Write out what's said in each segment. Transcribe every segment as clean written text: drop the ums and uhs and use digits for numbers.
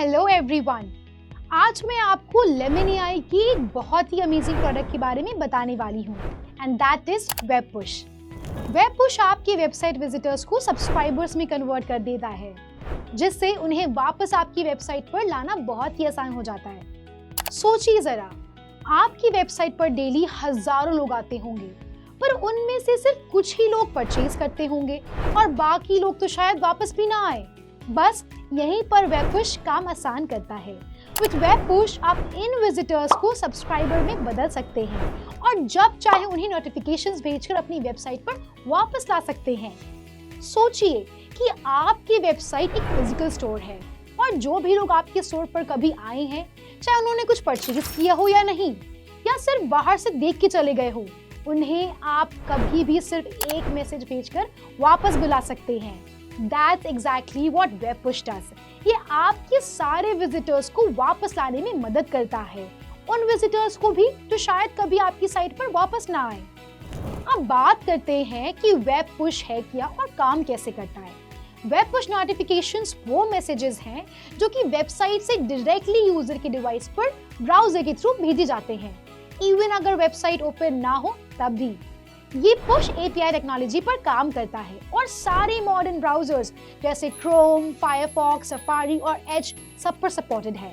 Hello everyone. आज मैं आपको लेमन एआई की एक बहुत ही अमेजिंग प्रोडक्ट के बारे में बताने वाली हूँ and that is web push. Web push आपकी वेबसाइट विजिटर्स को सब्सक्राइबर्स में कन्वर्ट कर देता है, जिससे उन्हें वापस आपकी वेबसाइट पर लाना बहुत ही आसान हो जाता है। सोचिए जरा, आपकी वेबसाइट पर डेली हजारों लोग आते होंगे, पर उनमें से सिर्फ कुछ ही लोग परचेज करते होंगे और बाकी लोग तो शायद वापस भी ना आए। बस यहीं पर वेब पुश काम आसान करता है। विद वेब पुश आप इन विजिटर्स को सब्सक्राइबर में बदल सकते हैं और जब चाहे उन्हें नोटिफिकेशंस भेजकर अपनी वेबसाइट पर वापस ला सकते हैं। सोचिए कि आपकी वेबसाइट एक फिजिकल स्टोर है और जो भी लोग आपके स्टोर पर कभी आए हैं, चाहे उन्होंने कुछ परचेज किया हो या नहीं, या सिर्फ बाहर से देख के चले गए हो, उन्हें आप कभी भी सिर्फ एक मैसेज भेजकर वापस बुला सकते हैं। That's exactly what Web Push does. ये आपके सारे विजिटर्स को वापस लाने में मदद करता है, उन विजिटर्स को भी जो शायद कभी आपकी साइट पर वापस ना आए। अब बात करते हैं कि वेब पुश है क्या और काम कैसे करता है। वेब पुश नोटिफिकेशंस वो मैसेजेस हैं जो कि वेबसाइट से डायरेक्टली यूजर के डिवाइस पर ब्राउजर के थ्रू भेजे जाते हैं, इवन अगर वेबसाइट ओपन ना हो तब भी। ये पुश एपीआई टेक्नोलॉजी पर काम करता है और सारे मॉडर्न ब्राउजर्स जैसे क्रोम, फायरफॉक्स, सफारी और एज सब पर सपोर्टेड है।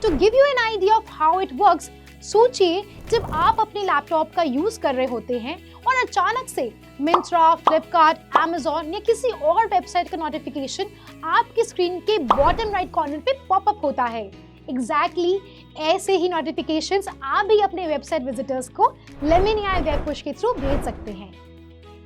To give you an idea of how it works, सोचिए जब आप अपने लैपटॉप का यूज कर रहे होते हैं और अचानक से मिंत्रा, फ्लिपकार्ट, अमेज़न या किसी और वेबसाइट का नोटिफिकेशन आपकी स्क्रीन के बॉटम राइट कॉर्नर पे पॉपअप होता है। एग्जैक्टली ऐसे ही नोटिफिकेशंस आप भी अपने वेबसाइट विजिटर्स को लेमन एआई वेब पुश के थ्रू भेज सकते हैं।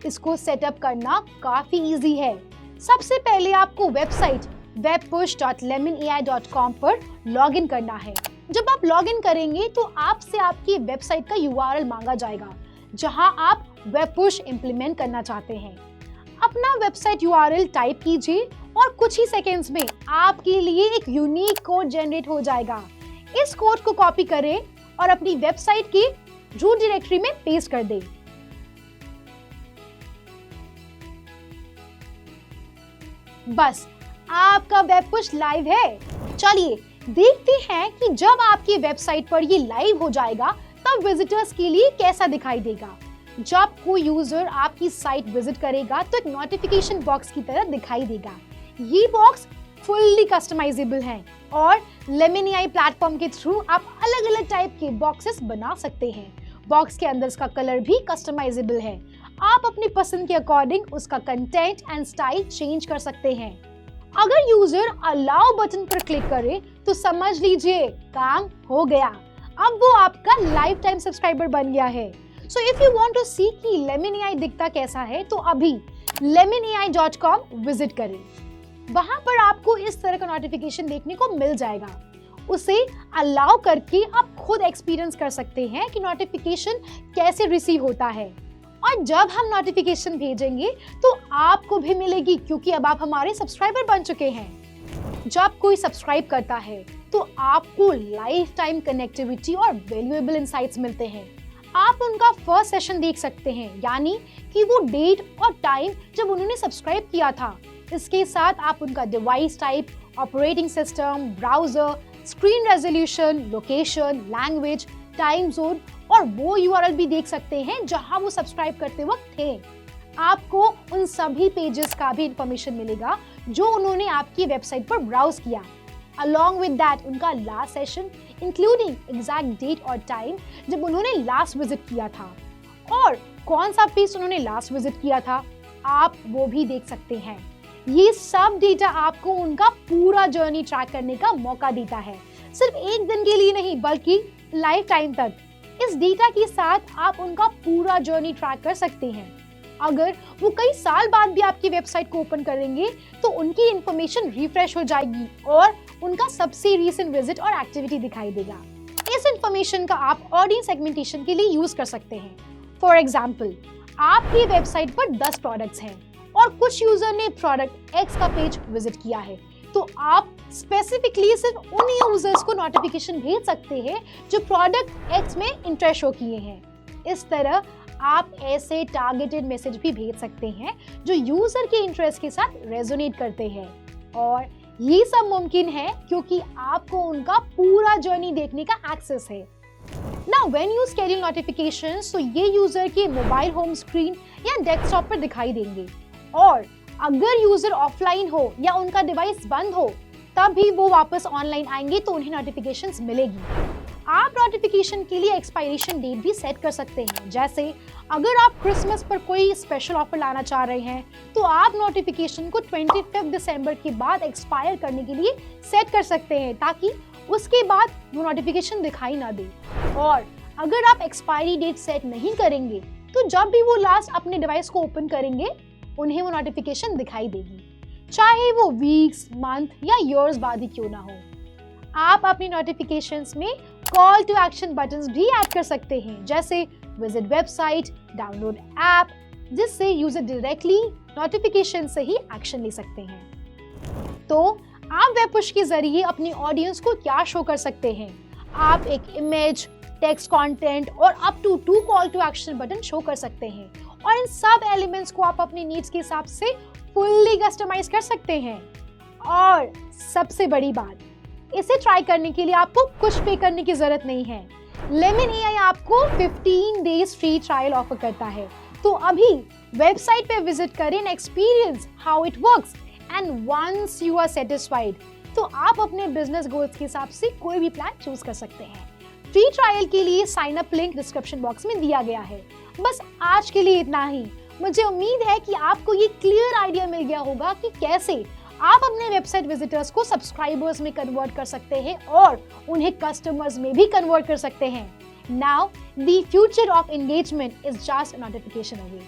इसको सेटअप करना काफी इजी है। सबसे पहले आपको वेबसाइट webpush.lemonai.com पर लॉगिन करना है। जब आप लॉगिन करेंगे तो आपसे आपकी वेबसाइट का यूआरएल मांगा जाएगा जहां आप वेब पुश इंप्लीमेंट करना चाहते हैं। अपना वेबसाइट यूआरएल टाइप कीजिए और कुछ ही सेकेंड्स में आपके लिए एक यूनिक कोड जनरेट हो जाएगा। इस कोड को कॉपी करें और अपनी वेबसाइट की रूट डायरेक्टरी में पेस्ट कर दें। बस आपका वेब पुश लाइव है। चलिए देखते हैं कि जब आपकी वेबसाइट पर ये लाइव हो जाएगा तब विजिटर्स के लिए कैसा दिखाई देगा। जब कोई यूजर आपकी साइट विजिट करेगा तो एक नोटिफिकेशन बॉक्स की तरह दिखाई देगा। ये बॉक्स फुल्ली कस्टमाइजेबल है और लेमन एआई प्लेटफॉर्म के थ्रू आप अलग अलग टाइप के बॉक्सेस बना सकते हैं। बॉक्स के अंदर उसका कलर भी कस्टमाइजेबल है। आप अपनी पसंद के अकॉर्डिंग उसका कंटेंट एंड स्टाइल चेंज कर सकते हैं। अगर यूजर अलाउ बटन पर क्लिक करे तो समझ लीजिए काम हो गया। अब वो आपका लाइफ टाइम सब्सक्राइबर बन गया है। So if you want to see कि लेमन एआई दिखता कैसा है तो अभी lemonai.com विजिट करें। वहां पर आपको इस तरह का नोटिफिकेशन देखने को मिल जाएगा। उसे अलाउ करके आप खुद एक्सपीरियंस कर सकते हैं कि नोटिफिकेशन कैसे रिसीव होता है। और जब हम नोटिफिकेशन भेजेंगे तो आपको भी मिलेगी, क्योंकि अब आप हमारे सब्सक्राइबर बन चुके हैं। जब कोई सब्सक्राइब करता है तो आपको लाइफ टाइम कनेक्टिविटी और वैल्यूएबल इनसाइट्स मिलते हैं। आप उनका फर्स्ट सेशन देख सकते हैं, यानी कि वो डेट और टाइम जब उन्होंने सब्सक्राइब किया था। इसके साथ आप उनका device type, operating system, browser, screen resolution, location, language, time zone और वो यूआरएल भी देख सकते हैं जहां वो सब्सक्राइब करते वक्त थे। आपको उन सभी पेजेस का भी इंफॉर्मेशन मिलेगा जो उन्होंने आपकी वेबसाइट पर ब्राउज किया। Along with that, उनका last session including exact date और टाइम जब उन्होंने लास्ट विजिट किया था और कौन सा पेज उन्होंने लास्ट विजिट किया था, आप वो भी देख सकते हैं। ये सब डेटा आपको उनका पूरा जर्नी ट्रैक करने का मौका देता है, सिर्फ एक दिन के लिए नहीं बल्कि लाइफ टाइम तक। इस डेटा के साथ आप उनका पूरा जर्नी ट्रैक कर सकते हैं। अगर वो कई साल बाद भी आपकी वेबसाइट को ओपन करेंगे तो उनकी इंफॉर्मेशन रिफ्रेश हो जाएगी और उनका सबसे रीसेंट विजिट और एक्टिविटी दिखाई देगा। इस इंफॉर्मेशन का आप ऑडियंस सेगमेंटेशन के लिए यूज कर सकते हैं। फॉर एग्जाम्पल, आपकी वेबसाइट पर 10 प्रोडक्ट्स हैं और कुछ यूजर ने प्रोडक्ट एक्स का पेज विजिट किया है, तो आप स्पेसिफिकली सिर्फ उन यूजर्स को नोटिफिकेशन भेज सकते हैं जो प्रोडक्ट एक्स में इंटरेस्ट शो किए हैं। इस तरह आप ऐसे टारगेटेड मैसेज भी भेज सकते हैं जो यूजर के इंटरेस्ट के साथ रेजोनेट करते हैं और ये सब मुमकिन है क्योंकि आपको उनका पूरा जर्नी देखने का एक्सेस है। Now when you schedule notifications, तो ये यूजर के मोबाइल होम स्क्रीन या डेस्कटॉप पर दिखाई देंगे, और अगर यूजर ऑफलाइन हो या उनका डिवाइस बंद हो तब भी वो वापस ऑनलाइन आएंगे तो उन्हें नोटिफिकेशंस मिलेगी। आप नोटिफिकेशन के लिए एक्सपायरेशन डेट भी सेट कर सकते हैं। जैसे अगर आप क्रिसमस पर कोई स्पेशल ऑफर लाना चाह रहे हैं तो आप नोटिफिकेशन को 25 दिसंबर के बाद एक्सपायर करने के लिए सेट कर सकते हैं, ताकि उसके बाद वो नोटिफिकेशन दिखाई ना दे। और अगर आप एक्सपायरी डेट सेट नहीं करेंगे तो जब भी वो लास्ट अपने डिवाइस को ओपन करेंगे उन्हें वो नोटिफिकेशन दिखाई देगी, चाहे वो वीक्स, मंथ या ईयर्स बाद ही क्यों ना हो। आप अपनी नोटिफिकेशंस में कॉल टू एक्शन बटन्स भी ऐड कर सकते हैं, जैसे विजिट वेबसाइट, डाउनलोड ऐप, जिससे यूजर डायरेक्टली नोटिफिकेशन से ही एक्शन ले सकते हैं। तो आप वेब पुश के जरिए अपनी ऑडियंस को क्या शो कर सकते हैं? आप एक इमेज, टेक्स्ट कंटेंट और up to 2 call to action button show कर सकते हैं, और इन सब एलिमेंट्स को आप अपनी नीड्स के हिसाब से फुल्ली कस्टमाइज कर सकते हैं। और सबसे बड़ी बात, इसे ट्राई करने के लिए आपको कुछ पे करने की जरूरत नहीं है। लेमन एआई आपको 15 डेज फ्री ट्रायल ऑफर करता है, तो अभी वेबसाइट पे विजिट करें and experience how it works, and once you are satisfied तो आप अपने बिजनेस गोल्स के हिसाब से कोई भी प्लान चूज कर सकते हैं। फ्री ट्रायल के लिए sign up link description box में दिया गया है। बस आज के लिए इतना ही। मुझे उम्मीद है कि आपको ये क्लियर आइडिया मिल गया होगा कि कैसे आप अपने वेबसाइट विजिटर्स को सब्सक्राइबर्स में कन्वर्ट कर सकते हैं और उन्हें कस्टमर्स में भी कन्वर्ट कर सकते हैं। Now the future of engagement is just a notification away.